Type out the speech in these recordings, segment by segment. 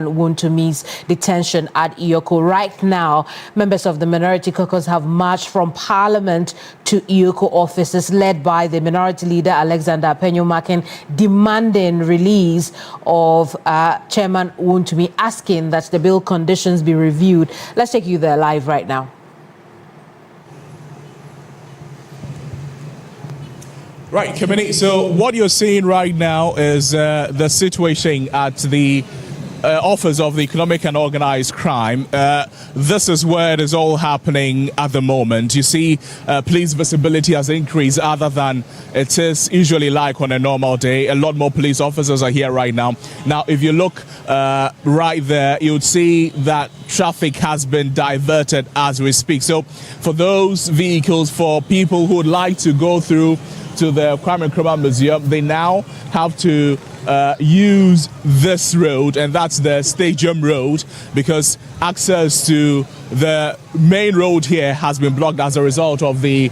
Wontumi's detention at EOCO. Right now, members of the minority caucus have marched from Parliament to EOCO offices, led by the minority leader Alexander Penyomakin, demanding release of Chairman Wontumi, asking that the bill conditions be reviewed. Let's take you there live right now. Right, Kamini. So what you're seeing right now is the situation at the Office of the Economic and Organized Crime. This is where it is all happening at the moment. You see, police visibility has increased other than it is usually like on a normal day. A lot more police officers are here right now. Now, if you look right there, you would see that traffic has been diverted as we speak. So for those vehicles, for people who would like to go through to the Crime and Criminal Museum, they now have to use this road, and that's the Stadium Road, because access to the main road here has been blocked as a result of the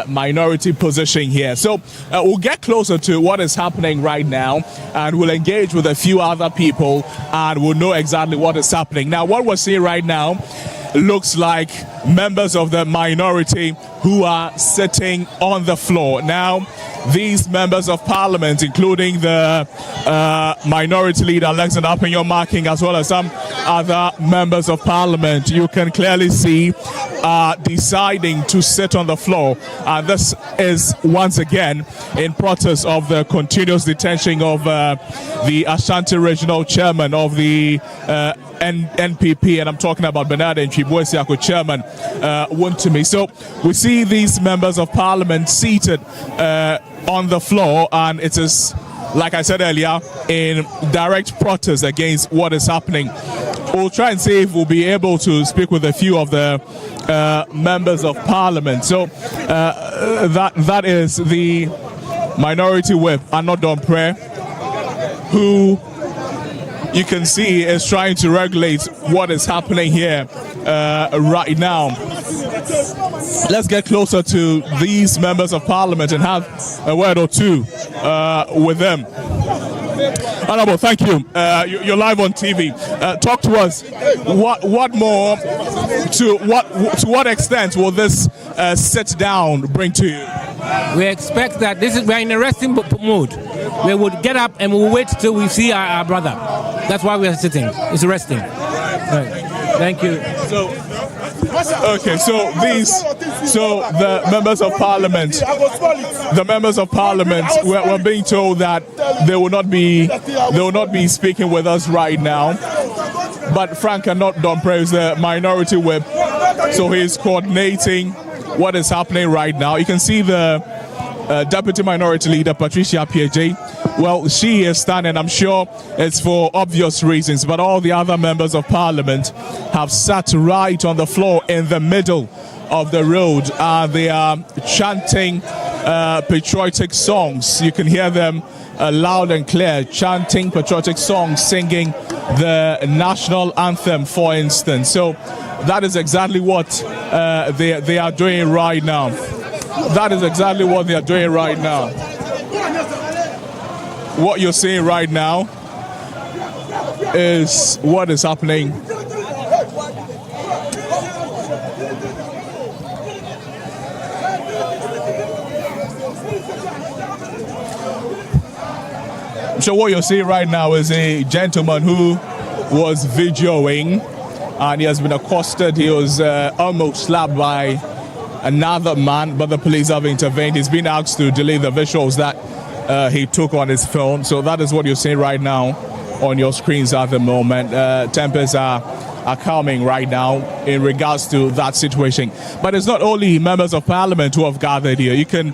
minority position here. So we'll get closer to what is happening right now, and we'll engage with a few other people, and we'll know exactly what is happening. Now, what we're seeing right now looks like members of the minority who are sitting on the floor. Now, these members of parliament, including the minority leader Alexander Penyomakin, as well as some other members of parliament, you can clearly see deciding to sit on the floor. And this is once again in protest of the continuous detention of the Ashanti regional chairman of the NPP, and I'm talking about Bernard and Chibuesiako Chairman Wontumi. So we see these members of parliament seated on the floor, and it is, like I said earlier, in direct protest against what is happening. We'll try and see if we'll be able to speak with a few of the members of parliament. So that is the minority whip, Anodon Prayer, who you can see is trying to regulate what is happening here right now. Let's get closer to these members of parliament and have a word or two with them. Honorable, thank you. You're live on TV. Talk to us. What more? To what extent will this sit down bring to you? We expect that we're in a resting mood. We would get up and we'll wait till we see our brother. That's why we are sitting. It's resting. Right. Thank you. So the members of parliament, we're being told that they will not be speaking with us right now. But Frank Anodon is the minority whip, so he's coordinating what is happening right now. You can see the Deputy Minority Leader Patricia PJ. Well, she is standing. I'm sure it's for obvious reasons, but all the other members of parliament have sat right on the floor in the middle of the road. They are chanting patriotic songs. You can hear them loud and clear, chanting patriotic songs, singing the national anthem, for instance. So that is exactly what they are doing right now. That is exactly what they are doing right now. What you're seeing right now is what is happening. So what you're seeing right now is a gentleman who was videoing, and he has been accosted. He was almost slapped by another man, but the police have intervened. He's been asked to delete the visuals that he took on his phone. So that is what you're seeing right now on your screens at the moment. Tempers are calming right now in regards to that situation. But it's not only members of parliament who have gathered here. You can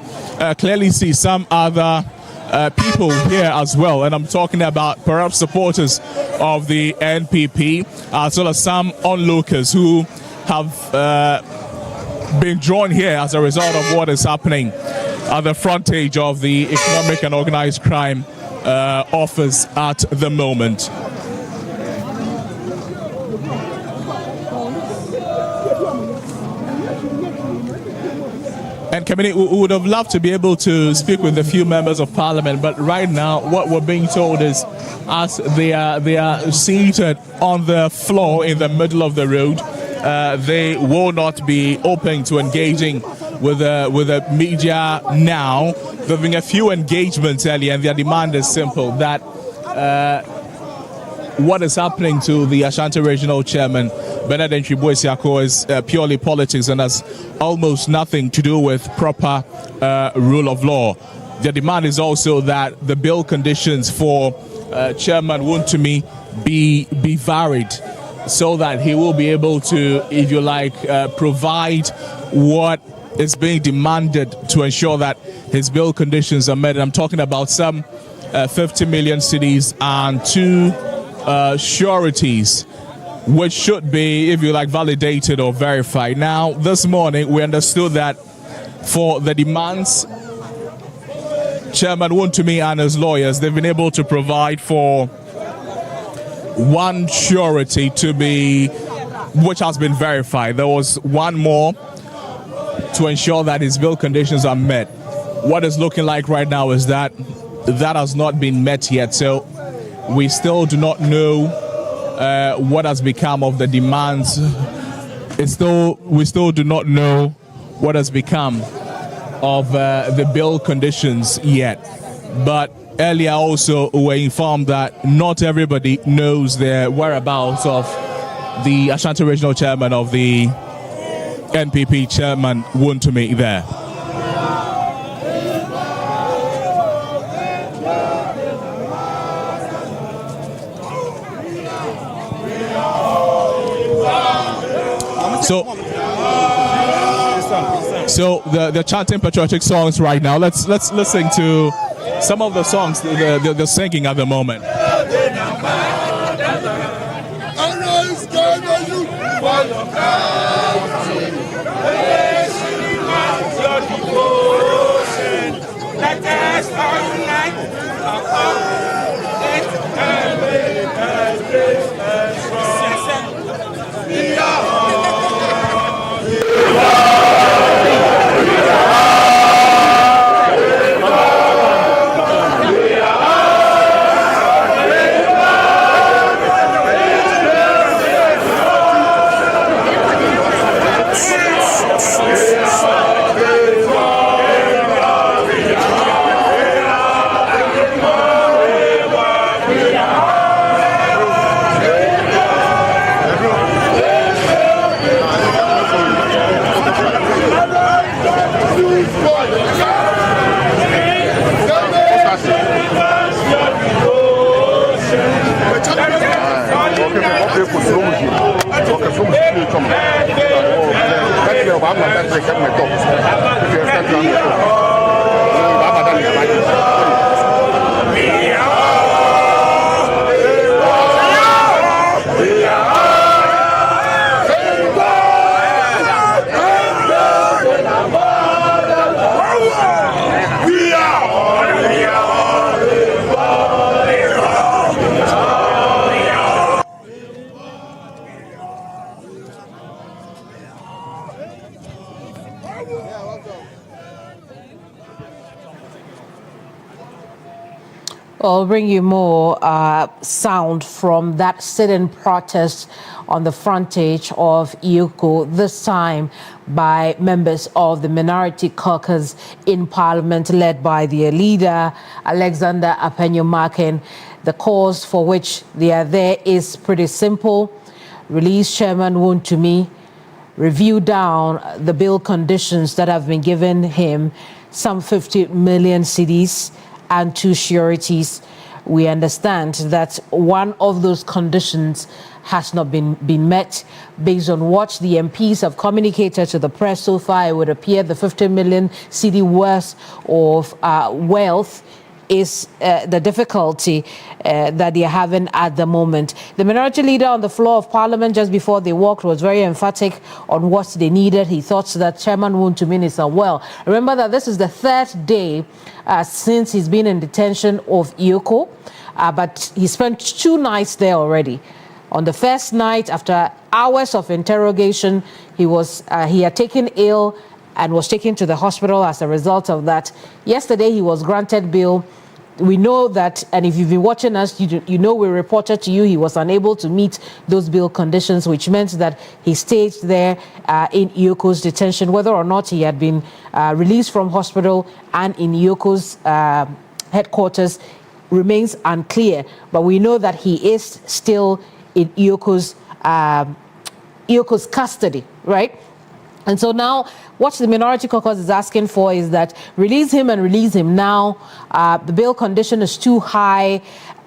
clearly see some other people here as well, and I'm talking about perhaps supporters of the NPP, as well as some onlookers who have been drawn here as a result of what is happening at the frontage of the Economic and Organized Crime Office at the moment. And Kamini, we would have loved to be able to speak with a few members of parliament, but right now what we're being told is as they are seated on the floor in the middle of the road, they will not be open to engaging with the media now. There have been a few engagements earlier, and their demand is simple, that what is happening to the Ashanti Regional Chairman, Bernard Nchibu is purely politics and has almost nothing to do with proper rule of law. The demand is also that the bail conditions for Chairman Wontumi be varied so that he will be able to, if you like, provide what is being demanded to ensure that his bail conditions are met. I'm talking about some 50 million cedis and 2 sureties, which should be, if you like, validated or verified. Now, this morning, we understood that for the demands, Chairman Wontumi and his lawyers, they've been able to provide for 1 surety to be, which has been verified. There was 1 more to ensure that his bail conditions are met. What is looking like right now is that that has not been met yet. So we still do not know what has become of the demands. We still do not know what has become of the bail conditions yet. But earlier also we were informed that not everybody knows the whereabouts of the Ashanti Regional Chairman of the NPP, Chairman Wontumi there. So they're chanting patriotic songs right now. Let's listen to some of the songs they're singing at the moment. I'll bring you more sound from that sit-in protest on the frontage of EOCO, this time by members of the minority caucus in Parliament, led by their leader, Alexander Apenyo-Markin. The cause for which they are there is pretty simple: release Chairman Wontumi, review down the bail conditions that have been given him, some 50 million cedis, and 2 sureties. We understand that one of those conditions has not been met. Based on what the MPs have communicated to the press so far, it would appear the 50 million cedi worth of wealth is the difficulty that they're having at the moment. The minority leader on the floor of Parliament just before they walked was very emphatic on what they needed. He thought that Chairman Wontumi is unwell. Remember that this is the 3rd day since he's been in detention of EOCO, but he spent 2 nights there already. On the first night, after hours of interrogation, he had taken ill and was taken to the hospital as a result of that. Yesterday, he was granted bail. We know that, and if you've been watching us, you know we reported to you he was unable to meet those bail conditions, which meant that he stayed there in EOCO's detention. Whether or not he had been released from hospital and in EOCO's headquarters remains unclear. But we know that he is still in EOCO's custody, right? And so now what the Minority Caucus is asking for is that release him and release him now. The bail condition is too high.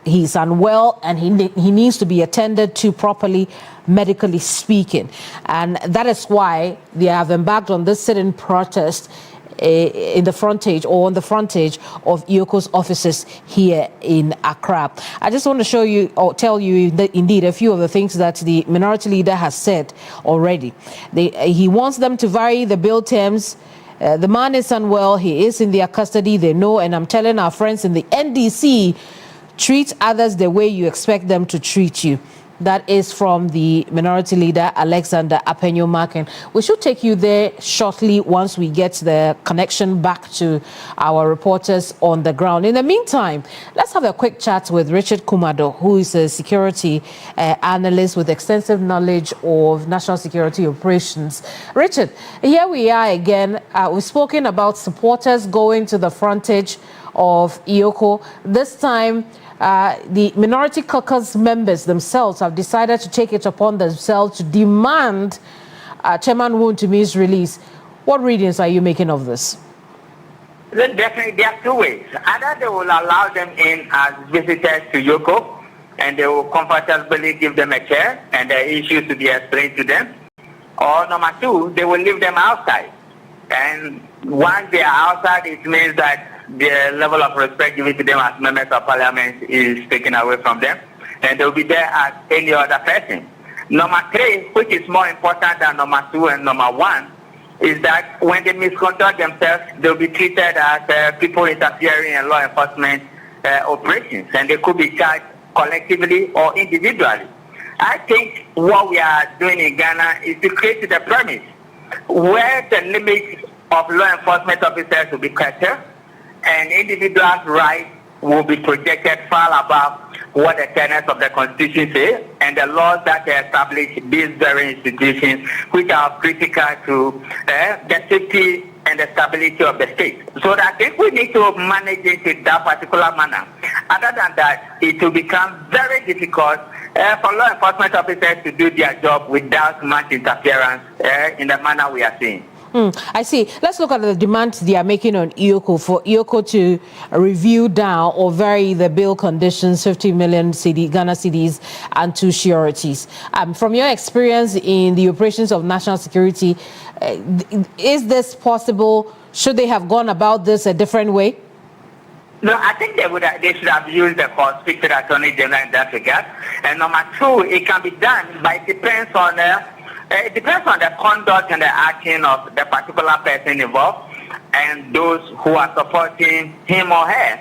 He's unwell and he needs to be attended to properly, medically speaking. And that is why they have embarked on this sit-in protest in the frontage or on the frontage of EOCO's offices here in Accra. I just want to show you or tell you that indeed a few of the things that the minority leader has said already. He wants them to vary the bail terms. The man is unwell. He is in their custody. They know, and I'm telling our friends in the NDC, treat others the way you expect them to treat you. That is from the minority leader, Alexander Apenyo-Markin. We should take you there shortly once we get the connection back to our reporters on the ground. In the meantime, let's have a quick chat with Richard Kumado, who is a security analyst with extensive knowledge of national security operations. Richard, here we are again. We've spoken about supporters going to the frontage of EOCO. This time, the Minority Caucus members themselves have decided to take it upon themselves to demand Chairman Wontumi's release. What readings are you making of this? Definitely, there are two ways. Either they will allow them in as visitors to EOCO, and they will comfortably give them a chair and the issues to be explained to them. Or number two, they will leave them outside. And once they are outside, it means that the level of respect given to them as members of parliament is taken away from them, and they'll be there as any other person. Number three, which is more important than number two and number one, is that when they misconduct themselves, they'll be treated as people interfering in law enforcement operations, and they could be charged collectively or individually. I think what we are doing in Ghana is to create the premise where the limits of law enforcement officers will be curtailed, and individuals' rights will be projected far above what the tenets of the Constitution say and the laws that establish these very institutions, which are critical to the safety and the stability of the state. So I think we need to manage it in that particular manner. Other than that, it will become very difficult for law enforcement officers to do their job without much interference in the manner we are seeing. I see. Let's look at the demands they are making on EOCO for EOCO to review down or vary the bail conditions, 50 million Ghana cedis and 2 sureties. From your experience in the operations of national security, is this possible? Should they have gone about this a different way? No, I think they should have used the court, speak to the Attorney General in that regard. And number two, it can be done, but it depends on the conduct and the action of the particular person involved and those who are supporting him or her.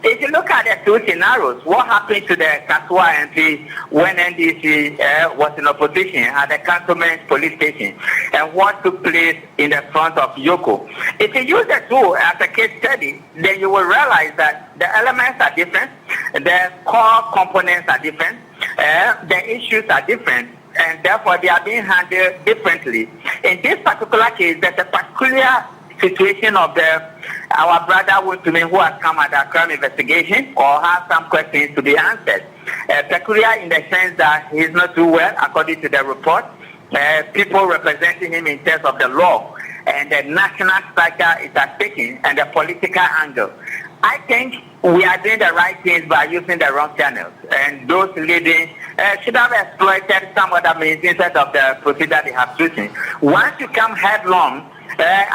If you look at the two scenarios, what happened to the Kasua MP when NDC was in opposition at the Cantonment police station, and what took place in the front of EOCO? If you use the two as a case study, then you will realize that the elements are different, the core components are different, the issues are different, and therefore they are being handled differently. In this particular case, there's a particular situation of our brother Wontumi, who has come at a crime investigation or has some questions to be answered. Peculiar in the sense that he is not too well, according to the report. People representing him in terms of the law and the national structure is at stake and the political angle. I think we are doing the right things by using the wrong channels, and those leading should have exploited some other means instead of the procedure they have chosen. Once you come headlong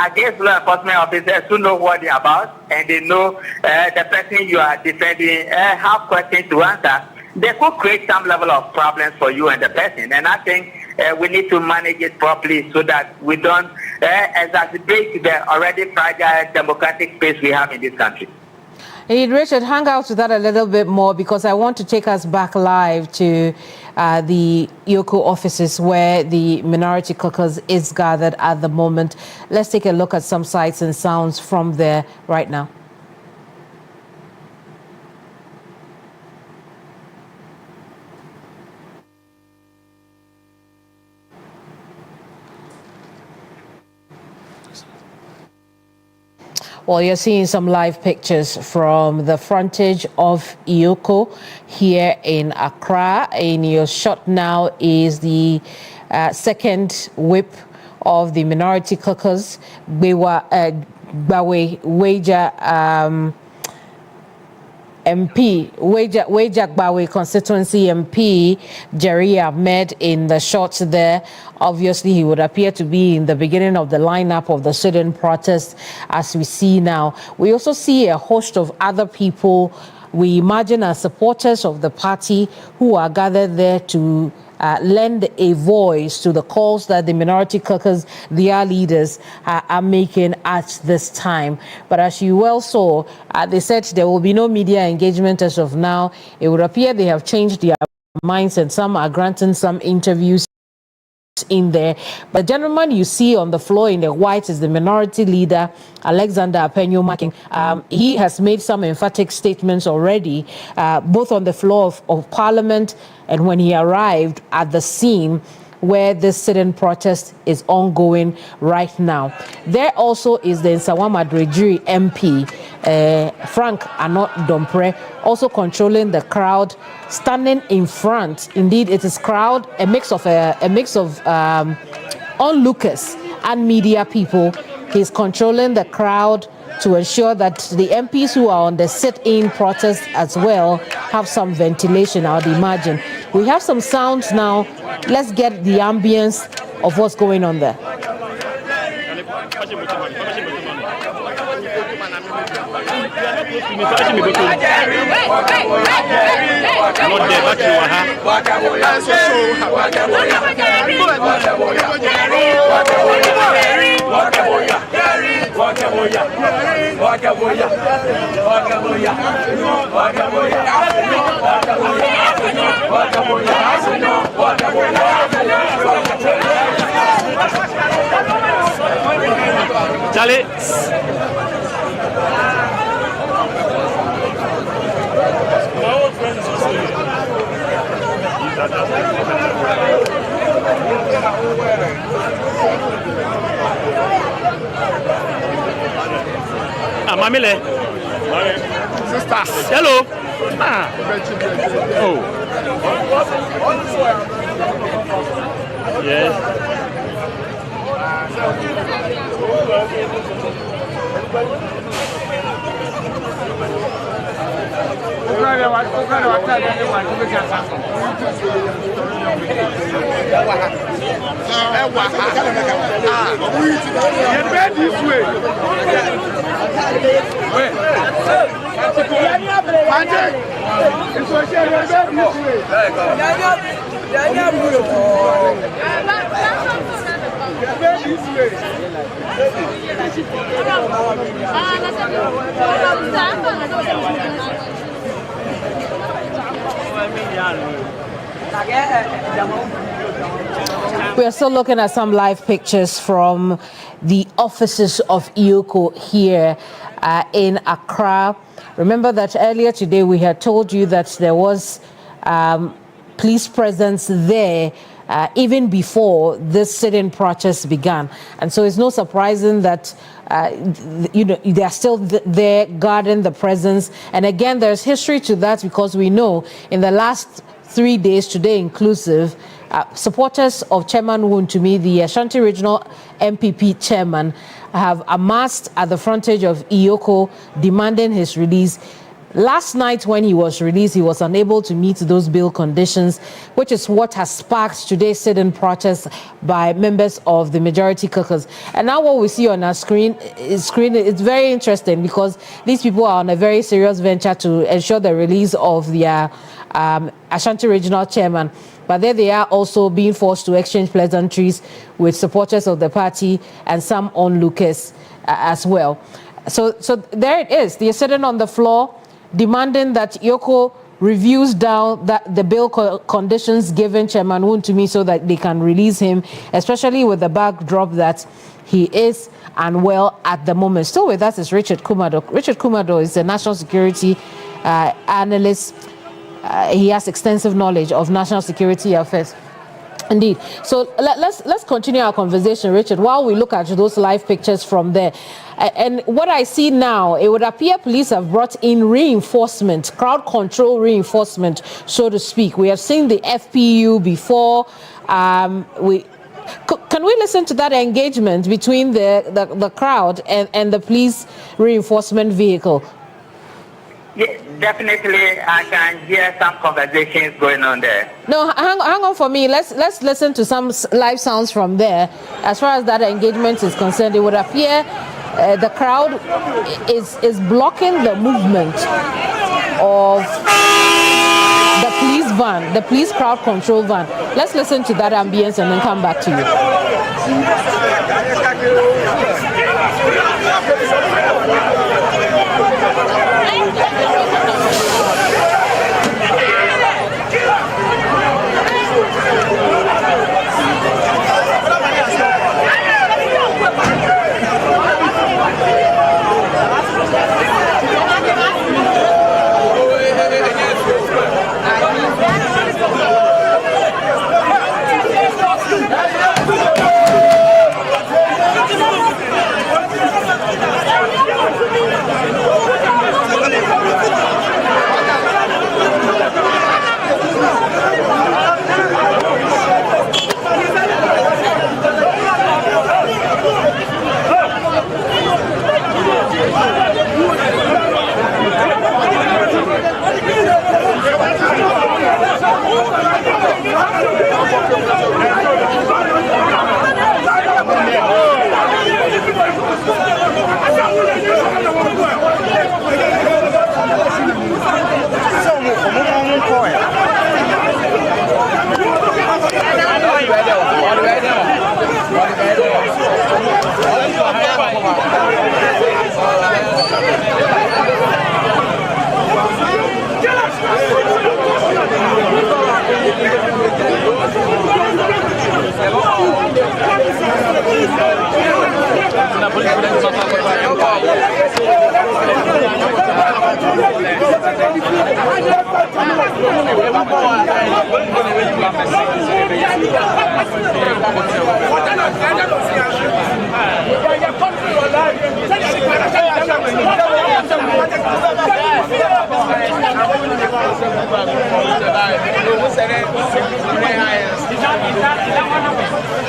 against law enforcement officers who know what they're about and they know the person you are defending have questions to answer, they could create some level of problems for you and the person. And I think we need to manage it properly so that we don't exacerbate the already fragile democratic space we have in this country. Hey, Richard, hang out with that a little bit more because I want to take us back live to the EOCO offices where the Minority Caucus is gathered at the moment. Let's take a look at some sights and sounds from there right now. Well, you're seeing some live pictures from the frontage of EOCO here in Accra. In your shot now is the second whip of the Minority Caucus, Bawe Wager MP, Bawe constituency MP, Jerry Ahmed in the shots there. Obviously, he would appear to be in the beginning of the lineup of the student protest as we see now. We also see a host of other people we imagine are supporters of the party who are gathered there to lend a voice to the calls that the Minority Caucus, their leaders, are making at this time. But as you well saw, they said there will be no media engagement as of now. It would appear they have changed their minds and some are granting some interviews in there. But the gentleman you see on the floor in the white is the minority leader, Alexander Apenyo-Makin. He has made some emphatic statements already, both on the floor of Parliament and when he arrived at the scene where this sit-in protest is ongoing right now. There also is the Nsawa Madrejiri MP, Frank Anot Dompre, also controlling the crowd, standing in front. Indeed, it is crowd, a mix of onlookers and media people. He's controlling the crowd to ensure that the MPs who are on the sit-in protest as well have some ventilation, I would imagine. We have some sounds now. Let's get the ambience of what's going on there. Charlie. Mamile. Sister. Hello. Oh. Yes. We are still looking at some live pictures from the offices of EOCO here in Accra. Remember that earlier today we had told you that there was police presence there even before this sit-in protest began. And so it's no surprising that they are still there guarding the presence. And again, there's history to that because we know in the last 3 days, today inclusive, supporters of Chairman Wontumi, the Ashanti Regional MPP chairman, have amassed at the frontage of EOCO demanding his release. Last night when he was released, he was unable to meet those bail conditions, which is what has sparked today's sit-in protest by members of the Majority Caucus. And now what we see on our screen, it's very interesting because these people are on a very serious venture to ensure the release of their Ashanti Regional Chairman. But there they are also being forced to exchange pleasantries with supporters of the party and some onlookers as well. So there it is. They're sitting on the floor demanding that EOCO reviews down the bail conditions given Chairman Wontumi so that they can release him, especially with the backdrop that he is unwell at the moment. Still with us is Richard Kumado. Richard Kumado is a national security analyst. He has extensive knowledge of national security affairs. Indeed. So let's continue our conversation, Richard, while we look at those live pictures from there. And what I see now, it would appear police have brought in reinforcement, crowd control reinforcement, so to speak. We have seen the FPU before. Can we listen to that engagement between the crowd and the police reinforcement vehicle? Yeah, definitely, I can hear some conversations going on there. No, hang on for me. Let's listen to some live sounds from there. As far as that engagement is concerned, it would appear the crowd is blocking the movement of the police van, the police crowd control van. Let's listen to that ambience and then come back to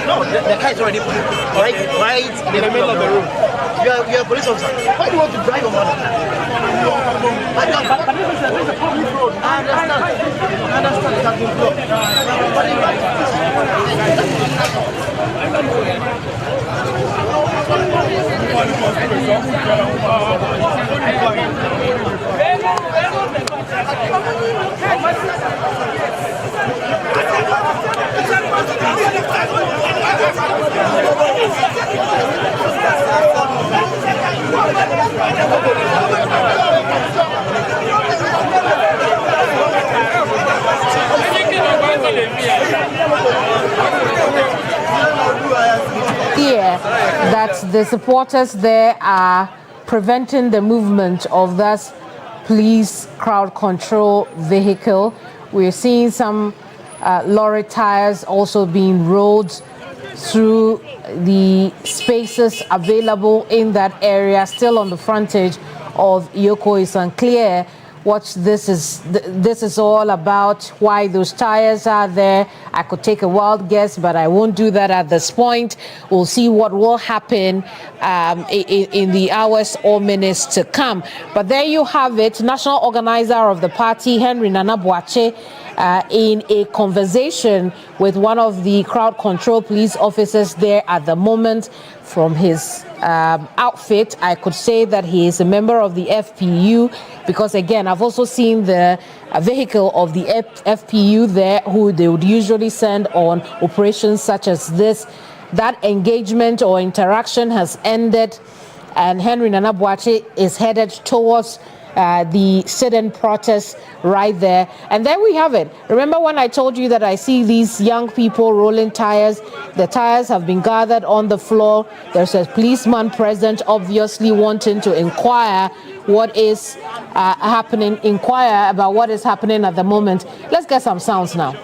No, the car is already right in the middle of the road. You are a police officer. Why do you want to drive your mother? But this is a public road. I understand. It has been blocked. What do Here, that the supporters there are preventing the movement of that police crowd control vehicle. We're seeing some lorry tires also being rolled through the spaces available in that area. Still on the frontage of EOCO. It's unclear what this is all about, why those tires are there. I could take a wild guess, but I won't do that at this point. We'll see what will happen in the hours or minutes to come. But there you have it, national organizer of the party, Henry Nana Boakye, in a conversation with one of the crowd control police officers there at the moment. From his outfit, I could say that he is a member of the FPU, because again, I've also seen the vehicle of the FPU there, who they would usually send on operations such as this. That engagement or interaction has ended and Henry Nana Boakye is headed towards the sit-in protest right there. And there we have it. Remember when I told you that I see these young people rolling tires? The tires have been gathered on the floor. There's a policeman present, obviously wanting to inquire what is happening, inquire about what is happening at the moment. Let's get some sounds now.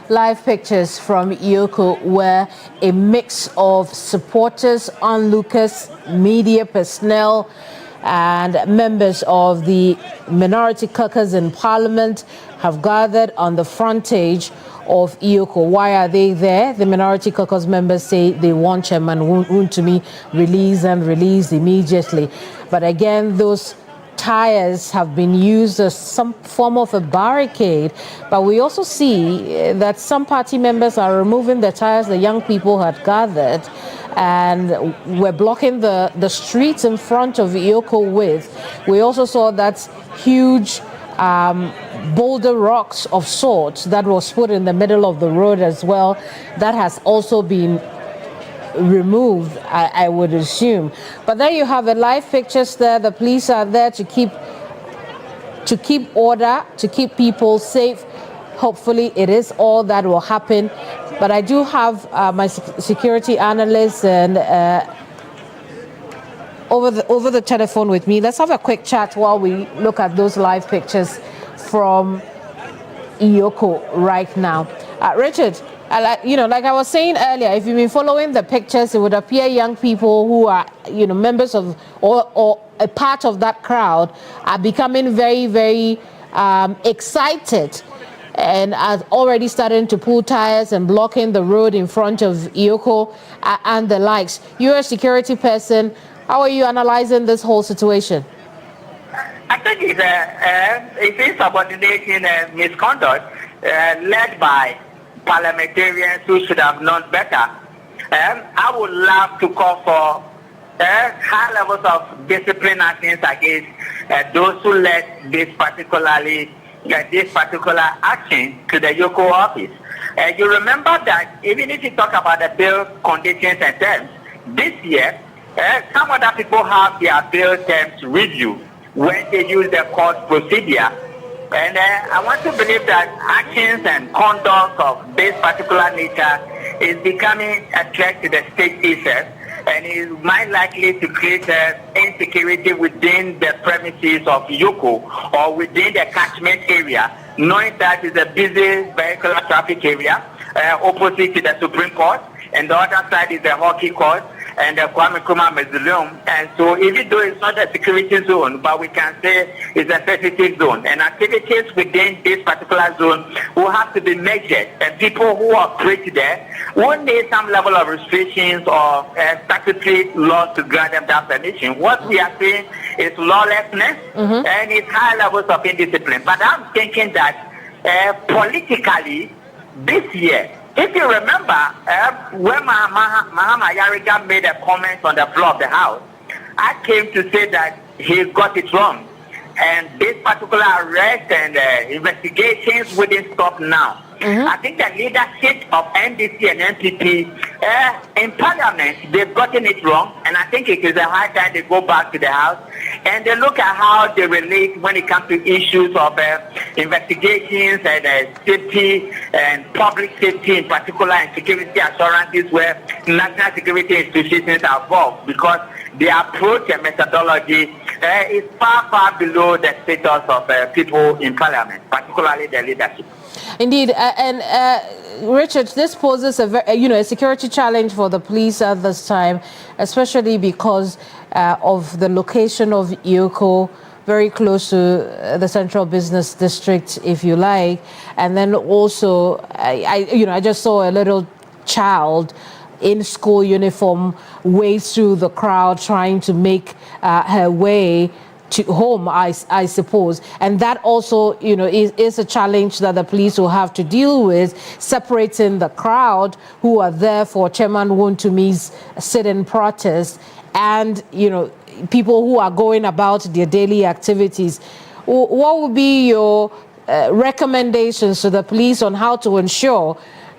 Live pictures from EOCO where a mix of supporters, onlookers, media personnel, and members of the minority caucus in Parliament have gathered on the frontage of EOCO. Why are they there? The minority caucus members say they want Chairman Wontumi released immediately. But again, those tires have been used as some form of a barricade, but we also see that some party members are removing the tires the young people had gathered and were blocking the streets in front of EOCO with. We also saw that huge boulder rocks of sorts that was put in the middle of the road as well. That has also been removed, I would assume. But there you have it, live pictures there. The police are there to keep order, to keep people safe. Hopefully it is all that will happen. But I do have my security analyst and over the telephone with me. Let's have a quick chat while we look at those live pictures from EOCO right now. Richard, like I was saying earlier, if you've been following the pictures, it would appear young people who are, members of or a part of that crowd are becoming very, very excited and are already starting to pull tires and blocking the road in front of EOCO and the likes. You're a security person. How are you analyzing this whole situation? I think it's insubordination and misconduct led by parliamentarians who should have known better. I would love to call for high levels of discipline actions against those who led this particular action to the EOCO office. You remember that even if you talk about the bill conditions and terms, this year, some other people have their bill terms review when they use the court procedure. And I want to believe that actions and conduct of this particular nature is becoming a threat to the state itself and is more likely to create insecurity within the premises of EOCO or within the catchment area, knowing that it's a busy vehicular traffic area opposite to the Supreme Court, and the other side is the hockey court and the Kwame Nkrumah Mausoleum. And so even though it's not a security zone, but we can say it's a sensitive zone. And activities within this particular zone will have to be measured. And people who operate there will need some level of restrictions or statutory laws to grant them that permission. What we are seeing is lawlessness and it's high levels of indiscipline. But I'm thinking that politically, this year, If you remember, when Mahama Yariga made a comment on the floor of the House, I came to say that he got it wrong. And this particular arrest and investigations wouldn't stop now. I think the leadership of NDC and NPP in Parliament, they've gotten it wrong. And I think it is a high time they go back to the House and they look at how they relate when it comes to issues of investigations and safety and public safety, in particular, and security assurances where national security institutions are involved, because the approach and methodology is far, far below the status of people in Parliament, particularly the leadership. Indeed, and Richard, this poses a security challenge for the police at this time, especially because of the location of EOCO, very close to the central business district, if you like, and then also, I just saw a little child in school uniform wade through the crowd trying to make her way to home, I suppose. And that also, is a challenge that the police will have to deal with, separating the crowd who are there for Chairman Wontumi's sit-in protest and, people who are going about their daily activities. What would be your recommendations to the police on how to ensure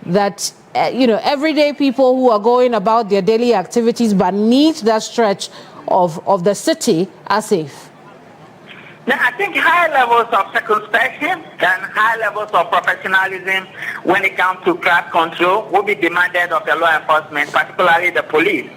that, everyday people who are going about their daily activities but need that stretch of the city are safe? Now, I think high levels of circumspection and high levels of professionalism when it comes to crowd control will be demanded of the law enforcement, particularly the police.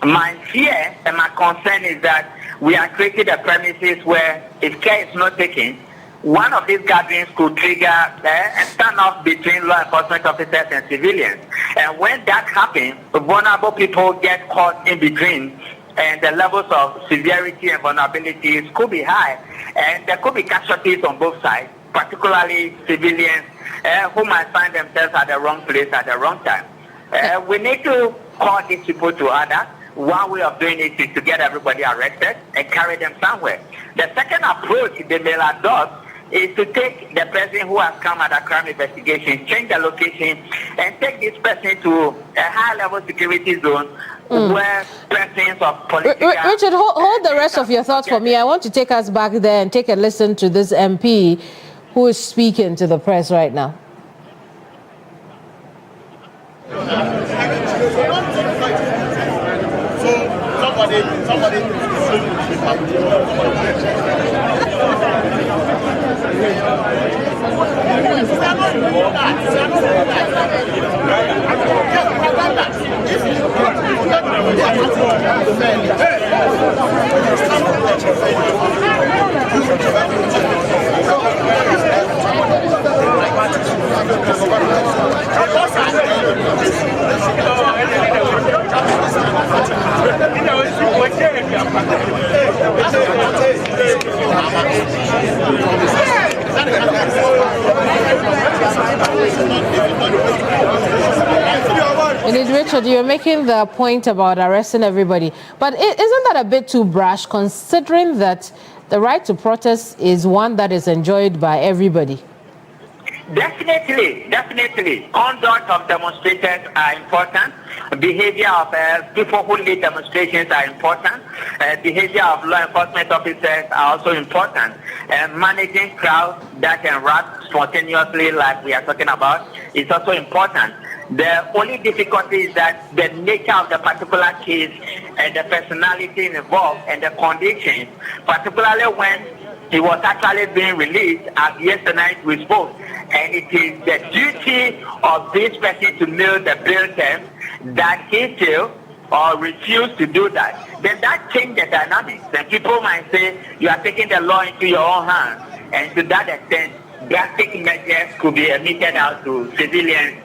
My fear and my concern is that we are creating a premises where, if care is not taken, one of these gatherings could trigger a standoff between law enforcement officers and civilians. And when that happens, vulnerable people get caught in between, and the levels of severity and vulnerabilities could be high. And there could be casualties on both sides, particularly civilians who might find themselves at the wrong place at the wrong time. We need to call these people to order. One way of doing it is to get everybody arrested and carry them somewhere. The second approach they may adopt is to take the person who has come at a crime investigation, change the location, and take this person to a high-level security zone where persons of political... Richard, hold the rest of your thoughts for me. I want to take us back there and take a listen to this MP who is speaking to the press right now. Indeed, Richard, you're making the point about arresting everybody, but isn't that a bit too brash, considering that the right to protest is one that is enjoyed by everybody? Definitely. Conduct of demonstrators are important. Behavior of people who lead demonstrations are important. Behavior of law enforcement officers are also important. Managing crowds that erupt spontaneously, like we are talking about, is also important. The only difficulty is that the nature of the particular case and the personality involved and the conditions, particularly when he was actually being released, as yesterday night we spoke, and it is the duty of this person to know the bail terms that he failed or refused to do that. Then that changes the dynamics. Then people might say you are taking the law into your own hands, and to that extent, drastic measures could be meted out to civilians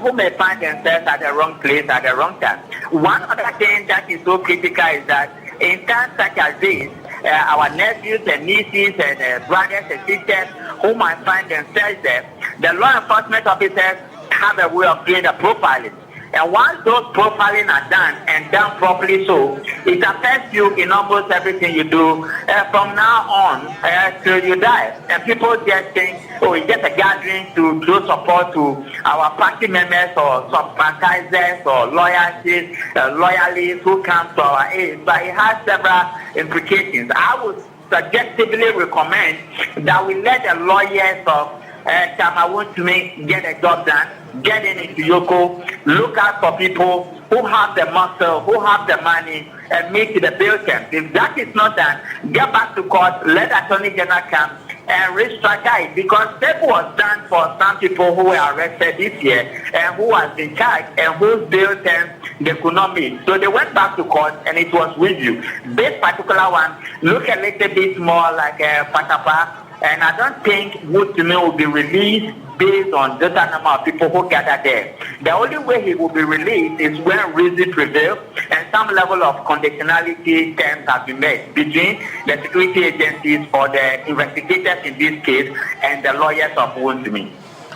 who may find themselves at the wrong place at the wrong time. One other thing that is so critical is that in times such as this, our nephews and nieces and brothers and sisters who might find themselves there, the law enforcement officers have a way of doing the profiling. And once those profiling are done and done properly, so it affects you in almost everything you do from now on till you die. And people just think, oh, it's just a gathering to show support to our party members or sympathizers or loyalists who come to our aid. But it has several implications. I would suggestively recommend that we let the lawyers of Chairman Wontumi get a job done, get into EOCO, look out for people who have the muscle, who have the money, and meet the bill terms. If that is not done, get back to court, let the Attorney General come and restrategize, because that was done for some people who were arrested this year and who was in charge and whose bill terms they could not meet. So they went back to court and it was reviewed. This particular one look a little bit more like a patapa. And I don't think Wontumi will be released based on the number of people who gather there. The only way he will be released is when reason prevails and some level of conditionality terms have been made between the security agencies or the investigators in this case and the lawyers of Wontumi.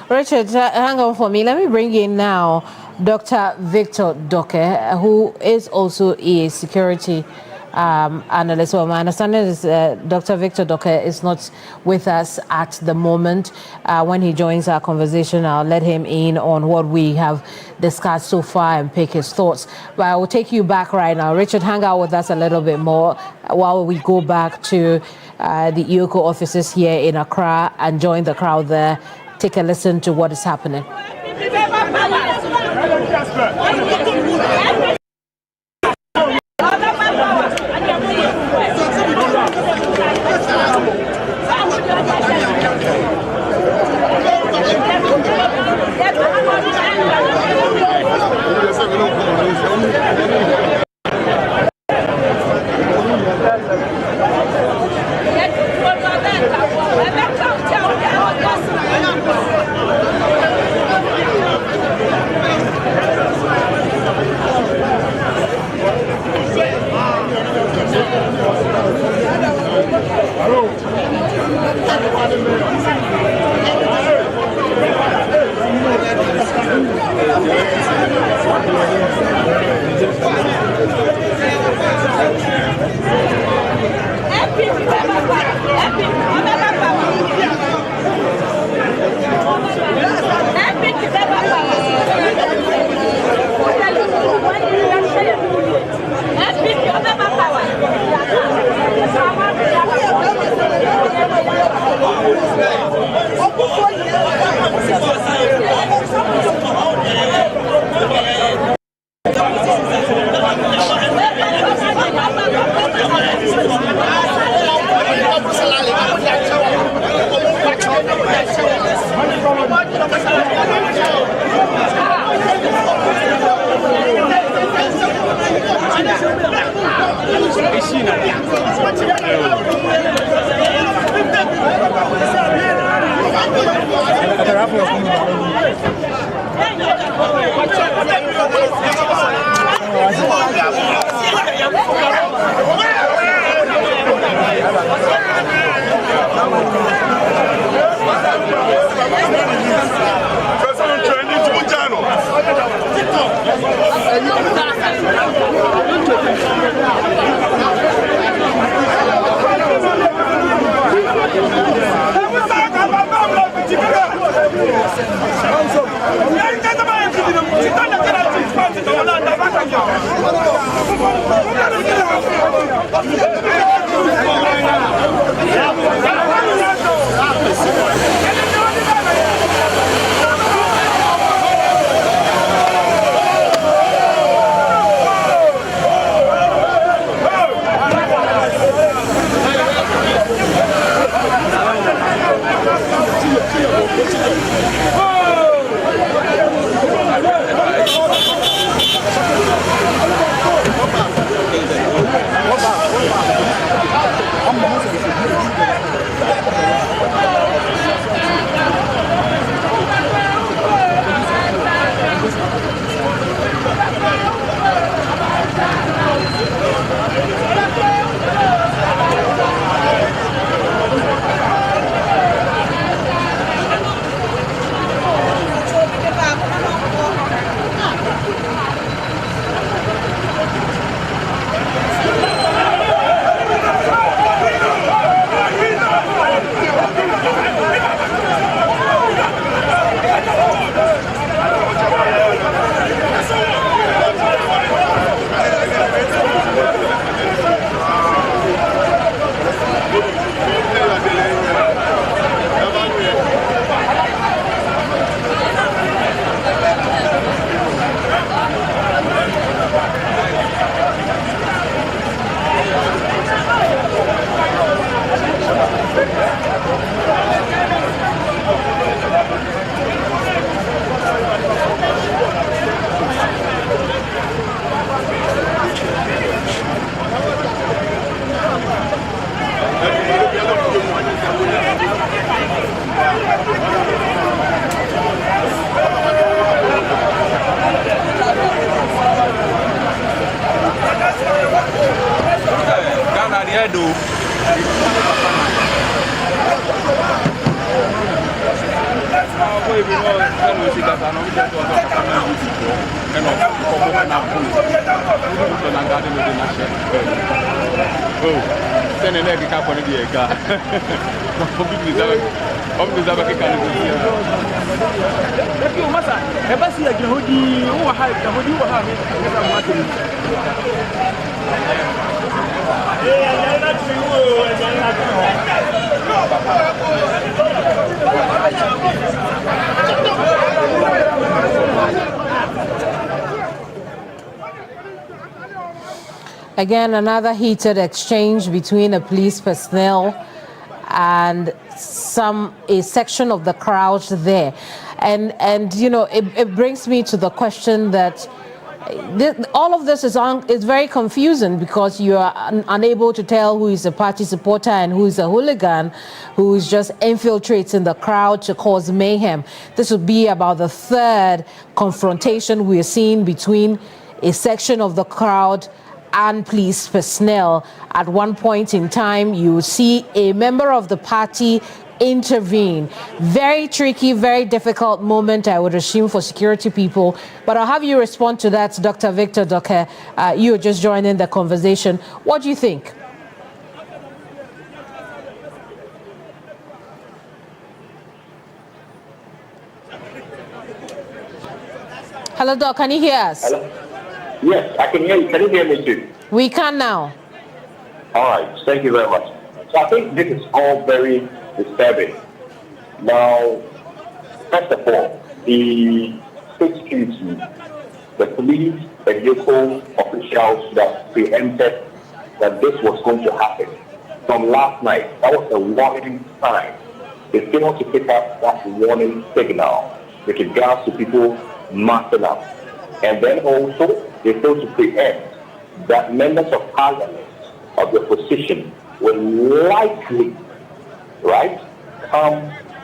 Richard, hang on for me. Let me bring in now Dr. Victor Doke, who is also a security analyst. Well, my understanding is Dr. Victor Doke is not with us at the moment. When he joins our conversation, I'll let him in on what we have discussed so far and pick his thoughts. But I will take you back right now. Richard, hang out with us a little bit more while we go back to the EOCO offices here in Accra and join the crowd there. Take a listen to what is happening. Again, another heated exchange between the police personnel and a section of the crowd there. And you know, it brings me to the question that all of this is very confusing because you are unable to tell who is a party supporter and who is a hooligan who is just infiltrating the crowd to cause mayhem. This would be about the third confrontation we're seeing between a section of the crowd and police personnel. At one point in time, you see a member of the party intervene. Very tricky, very difficult moment, I would assume, for security people. But I'll have you respond to that, Dr. Victor Doke. You're just joining the conversation. What do you think? Hello, Doc. Can you hear us? Hello? Yes, I can hear you. Can you hear me too? We can now. All right. Thank you very much. So I think this is all very disturbing. Now, first of all, the state security, the police and EOCO officials should have preempted that this was going to happen from last night. That was a warning sign. They failed to pick up that warning signal with regards to people marching up. And then also, they failed to preempt that members of parliament of the opposition will likely, right, come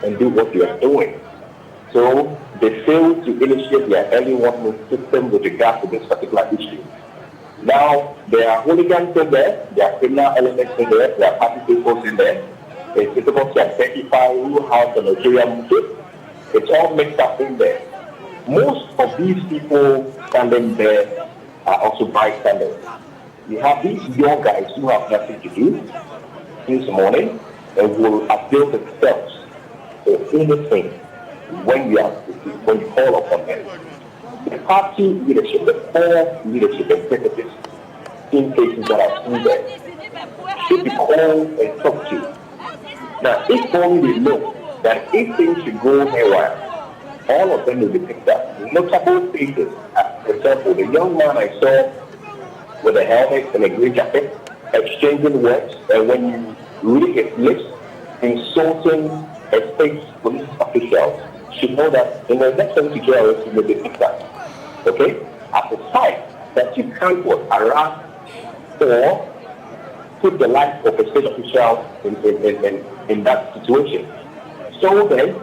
and do what they are doing. So they failed to initiate their early warning system with regard to this particular issue. Now, there are hooligans in there, there are criminal elements in there, there are party people in there. It's difficult to identify who has the ulterior motive. It's all mixed up in there. Most of these people standing there are also bystanders. You have these young guys who have nothing to do this morning and will avail themselves for anything when you call upon them. The party leadership, the core leadership executives in cases that are seen there should be called and talked to. Now, if only they know that if things should go haywire, all of them will be picked up. Notable cases, for example, the young man I saw with a helmet and a green jacket, exchanging words, and when you read his lips, insulting a state police official, should know that in the next 70 years, you will be picked up. Okay? At the time that you can't harass or put the life of a state official in that situation. So then,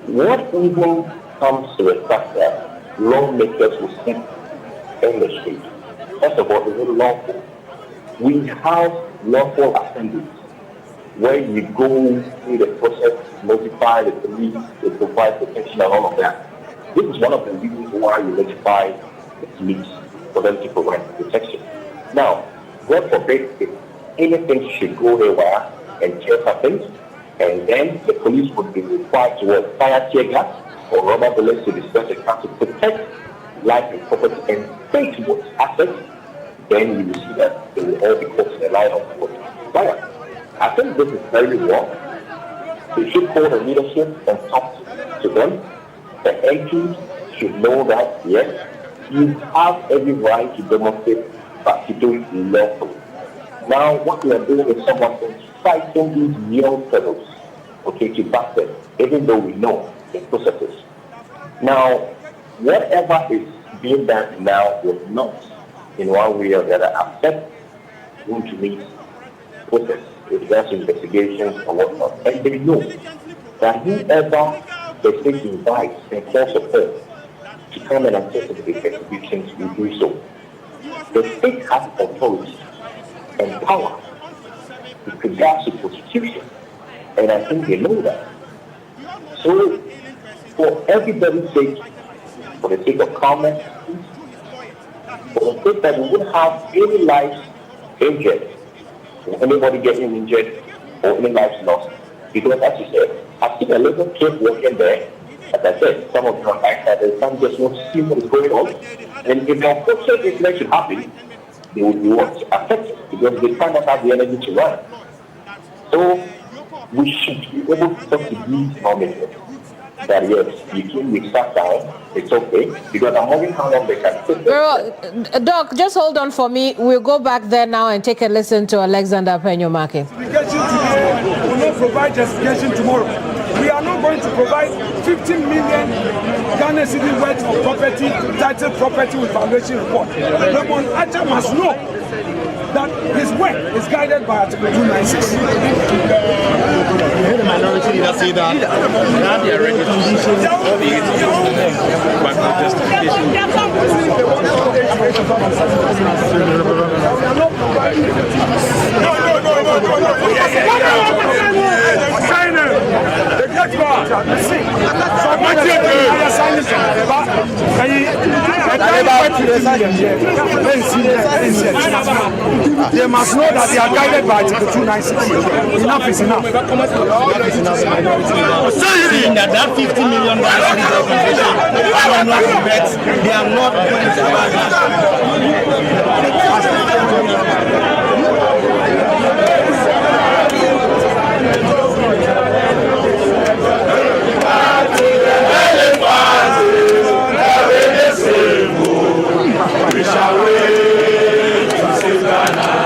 what even comes to the fact that lawmakers will sit in the street? First of all, it's not lawful. We have lawful assemblies where you go through the process, notify the police, they provide protection and all of that. This is one of the reasons why you notify the police for them to provide protection. Now, God forbid if anything should go haywire and tear happens, and then the police would be required to fire tear gas or rubber bullets to disperse the crowd to protect life and property and state assets, then you will see that they will all be caught in the line of fire. I think this is very wrong. We should call the leadership and talk to them. The MPs should know that, yes, you have every right to demonstrate, but to do it lawfully. Now, what we are doing is somewhat inciting these young fellows, okay, to back them, even though we know the processes. Now, whatever is being done now will not, in one way or the other, affect Wontumi's process with regards to investigations or whatnot. And they know that whoever the state invites and calls upon to come and assist the investigations will do so. The state has authority and power with regards to prosecution, and I think they know that. So for everybody's sake, for the sake of calmness, for the sake that we wouldn't have any lives injured, or anybody getting injured, or any lives lost. Because as you said, I've seen a little kid walking there. As I said, some of them are excited, some just want to see what is going on. And if the unfortunate incident should happen, they would be affected because they cannot have the energy to run. So we should be able to talk to these lawmakers that yes, you can we sat down, it's okay, because I'm wondering how long they can sit there. Well, Doc, just hold on for me. We'll go back there now and take a listen to Alexander Penyo-Markin. Justification today will not provide justification tomorrow. We are not going to provide 15 million Ghana cedi worth of property, titled property with valuation report. Raymond Acha must know that his work is guided by Article 296. You heard the minority leader say that now they are ready to but no justification. They must know that they are guided by Article 296. Enough is enough. Saying that 50 million compensation are not met, they are not going to buy we shall wait to save Ghana.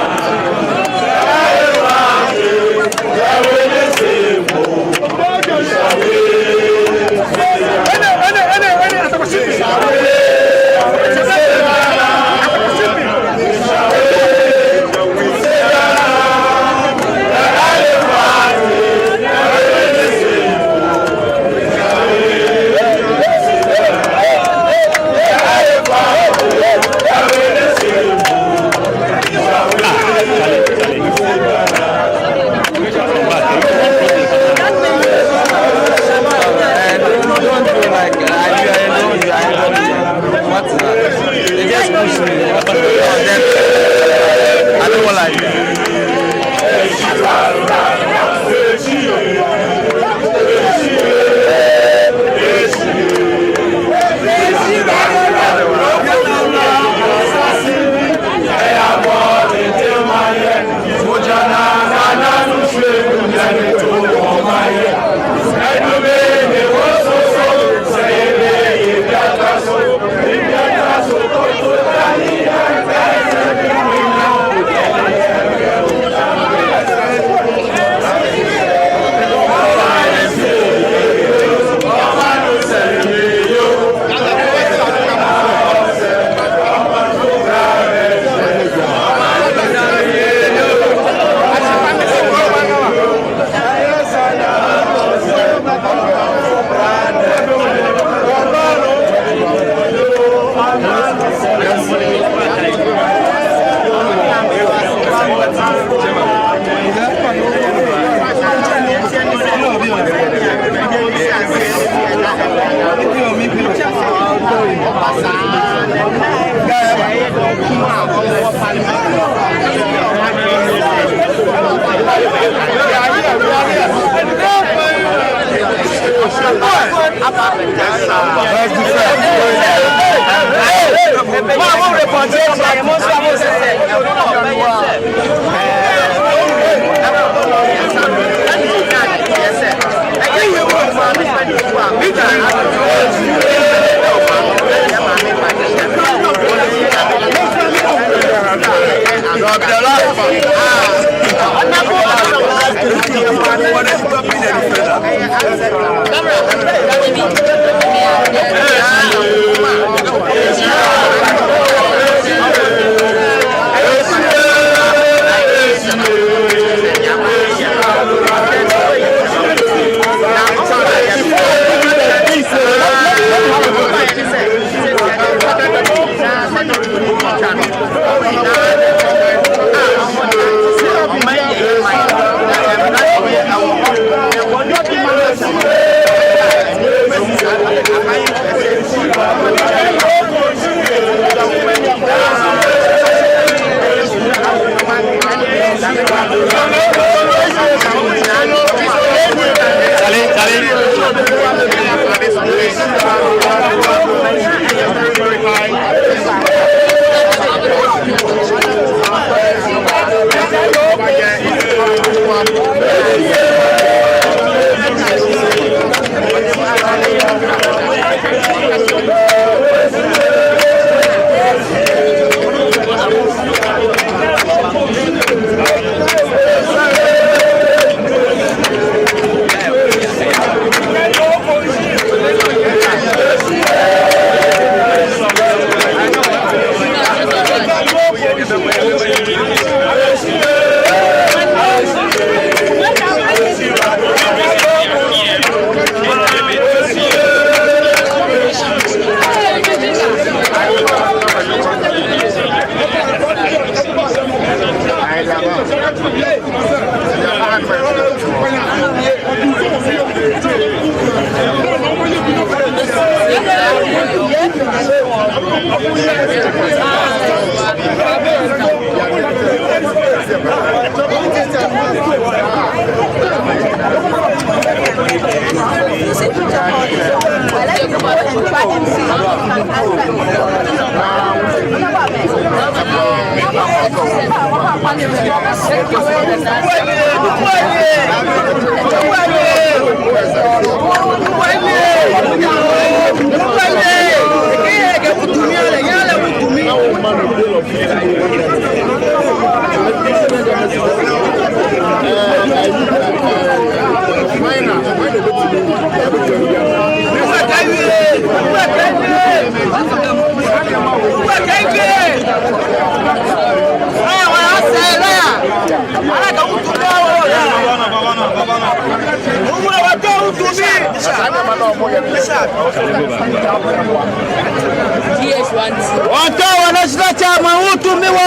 National Chairman Wontumi, we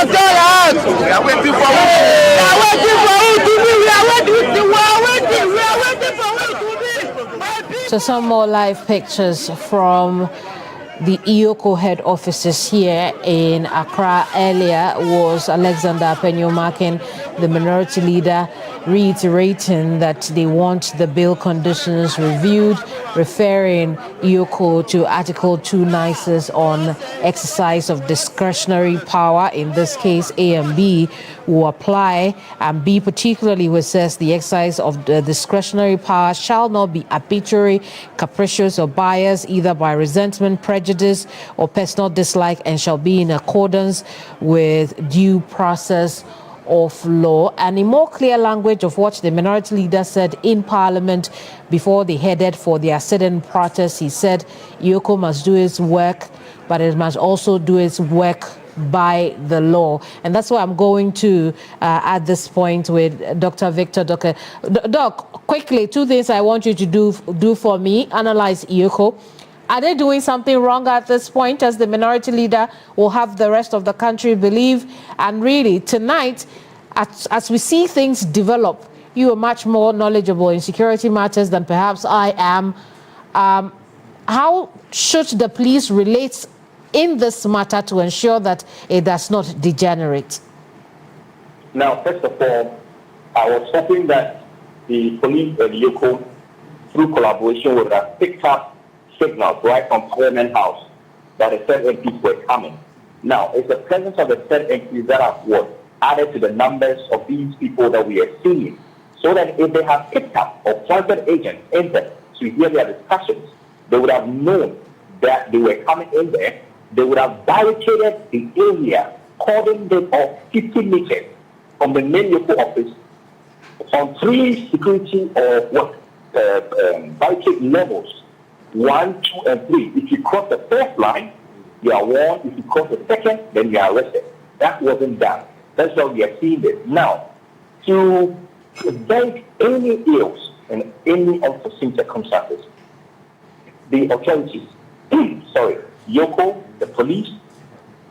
are waiting for Wontumi. So some more live pictures from the EOCO head offices here in Accra. Earlier was Alexander Apenyo-Markin, the minority leader, reiterating that they want the bill conditions reviewed, referring EOCO to Article 296 on exercise of discretionary power. In this case, A and B will apply, and B particularly, which says the exercise of the discretionary power shall not be arbitrary, capricious, or biased, either by resentment, prejudice, or personal dislike, and shall be in accordance with due process of law. And in more clear language of what the minority leader said in Parliament before they headed for their sit-in protest, he said EOCO must do its work, but it must also do its work by the law. And that's what I'm going to at this point with Dr. Victor Doka. Doc, quickly, two things I want you to do for me. Analyze EOCO. Are they doing something wrong at this point, as the minority leader will have the rest of the country believe? And really, tonight, as we see things develop, you are much more knowledgeable in security matters than perhaps I am. How should the police relate in this matter to ensure that it does not degenerate? Now, first of all, I was hoping that the police and EOCO, through collaboration, would have picked up signals right from Parliament House that the third MPs were coming. Now, it's the presence of the third MPs that have added to the numbers of these people that we are seeing, so that if they have picked up or planted agents in there to hear their discussions, they would have known that they were coming in there. They would have barricaded the area, cordoned it off 50 meters from the main EOCO office on 3 security or barricade levels, 1, 2, and 3. If you cross the first line, you are warned. If you cross the second, then you are arrested. That wasn't done. That's why we are seeing this. Now, to prevent any ills and any unforeseen circumstances, the authorities, EOCO, the police,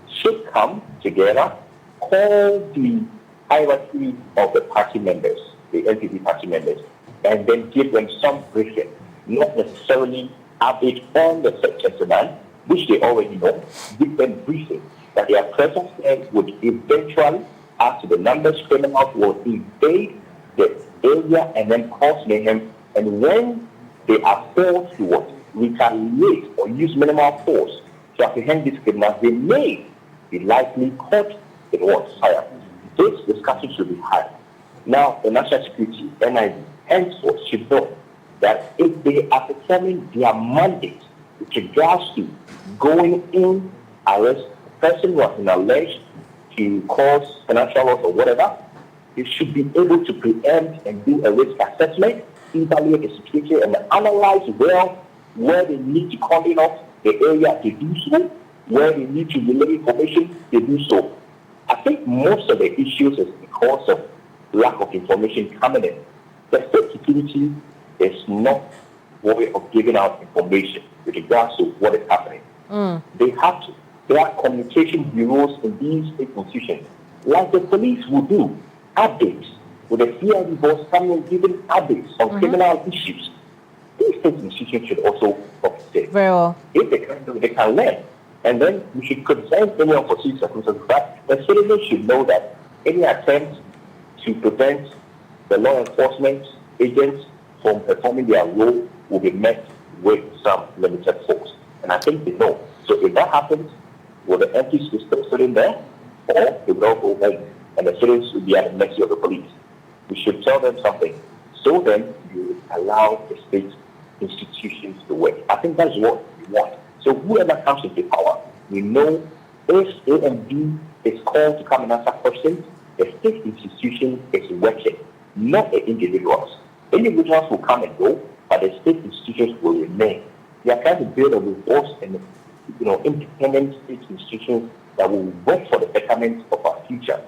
should come together, call the hierarchy of the party members, the NPP party members, and then give them some briefing, not necessarily update on the gentleman, which they already know, give them briefing that their presence there would eventually, after the numbers came out, will invade the area and then cause mayhem. And when they are forced to retaliate or use minimal force to apprehend these criminals, they may be likely caught in fire. This discussion should be had. Now, the national security, NIV, henceforth should know that if they are performing their mandate with regards to going in, arrest the person who has been alleged to cause financial loss or whatever, they should be able to preempt and do a risk assessment, evaluate the situation, and analyze well where they need to cordon off the area to do so, where they need to relay information to do so. I think most of the issues is because of lack of information coming in. The state security is not a way of giving out information with regards to what is happening. They have to. There are communication bureaus in these institutions, like the police will do, updates, with the CID boss coming and giving updates on criminal issues. These state institutions should also it. Very well. If they can't do it, they can learn. And then we should criticize any unforeseen circumstances. But the citizens should know that any attempt to prevent the law enforcement agents from performing their role will be met with some limited force. And I think they know. So if that happens, will the empty system sit in there, or they will all go back and the citizens will be at the mercy of the police? We should tell them something. So then you allow the state institutions to work. I think that's what we want. So whoever comes into power, we know if A and B is called to come and answer questions, the state institution is working, not the individuals. Individuals will come and go, but the state institutions will remain. We are trying to build a robust and independent state institutions that will work for the betterment of our future.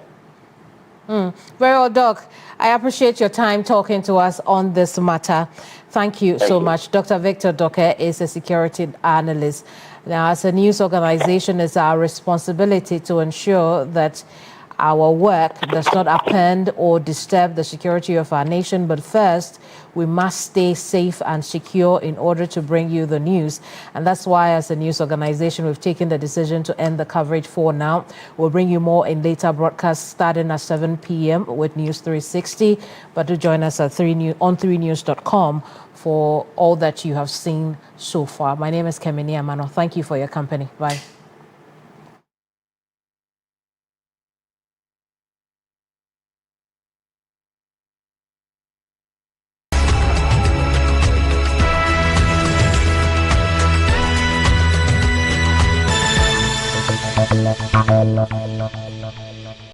Very well, Doc. I appreciate your time talking to us on this matter. Thank you so much. Dr. Victor Doke is a security analyst. Now, as a news organization, it's our responsibility to ensure that our work does not upend or disturb the security of our nation. But first, we must stay safe and secure in order to bring you the news. And that's why, as a news organization, we've taken the decision to end the coverage for now. We'll bring you more in later broadcasts starting at 7 p.m. with News 360. But do join us at on 3news.com for all that you have seen so far. My name is Kemini Amano. Thank you for your company. Bye.